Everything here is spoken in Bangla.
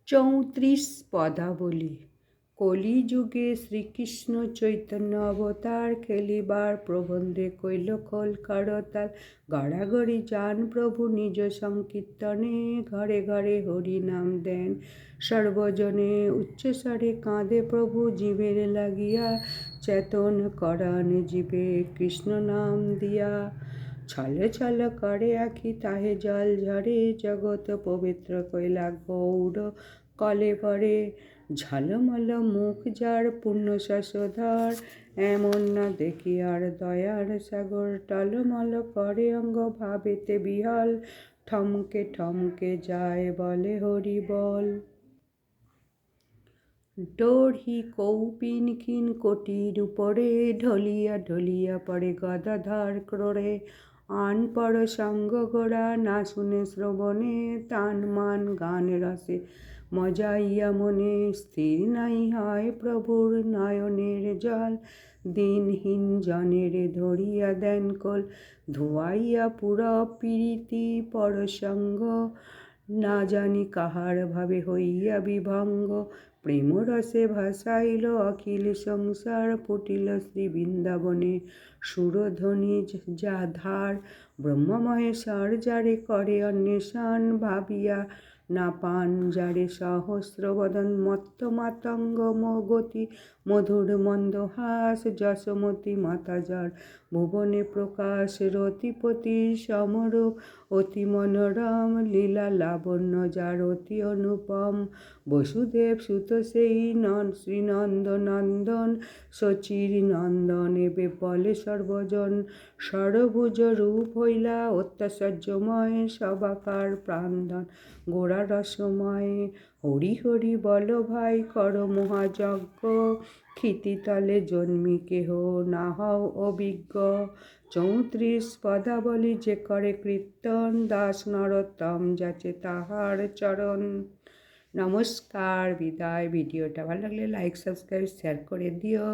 34 পদাবলী। কলিযুগে শ্রীকৃষ্ণ চৈতন্য অবতার, খেলিবার প্রবন্ধে কৈল খোল করতাল। গড়াগড়ি যান প্রভু নিজ সংকীর্তনে, ঘরে ঘরে হরি নাম দেন সর্বজনে। উচ্চস্বরে কাঁদে প্রভু জীবের লাগিয়া, চেতন করান জীবে কৃষ্ণ নাম দিয়া। ছল ছল করে আখি তাহে জল ঝরে, জগৎ পবিত্র কইলা গৌর কলেবরে। ঝলমল মুখ যার পূর্ণ শশধর, এমন না দেখি আর দয়ার সাগর। টলমল করে অঙ্গ ভাবেতে বিহল, ঠমকে ঠমকে যায় বলে হরি বল। ডোরহি কৌপিন ক্ষীণ কোটির উপরে, ঢলিয়া ঢলিয়া পড়ে গদাধর ক্রোড়ে। আন পর সঙ্গ গোড়া না শুনে শ্রবণে, তান মান গান রসে মজাইয়া মনে। স্থির নাই হয় প্রভুর নয়নের জল, দিনহীন জনের ধরিয়া দেন কোল। ধোয়াইয়া পুরব পীড়িতি পরসঙ্গ, না জানি কাহার ভাবে হইয়া বিভঙ্গ। প্রেমরসে ভাসাইল অখিল সংসার, ফুটিল শ্রী বৃন্দাবনে সুরধ্বনি যা ধার। ব্রহ্ম মহেশ্বর যারে করে অন্বেষণ, ভাবিয়া না পান যারে সহস্র বদন। মত্ত মাতঙ্গ গতি মধুর মন্দহাস, যশোমতী মাতা যার ভুবনে প্রকাশ। রতিপতি সমরূপ অতি মনোরম, লীলা লাবণ্য যার অতি অনুপম। বসুদেব সুত সেই শ্রীনন্দ নন্দন, শচীর নন্দন এবে বলে সর্বজন। ষড়ভুজ রূপ হইলা অত্যাশ্চর্যময়, সবাকার প্রাণধন গোড়া রসময়। হরি হরি বল ভাই কর মহাযজ্ঞ, ক্ষিতিতলে জন্মি কেহ না হও অভিজ্ঞ। 34 পদাবলী যে করে কীর্তন, দাস নরোত্তম যাচে তাহার চরণ। নমস্কার, বিদায়। ভিডিওটা ভালো লাগলে লাইক সাবস্ক্রাইব শেয়ার করে দিও।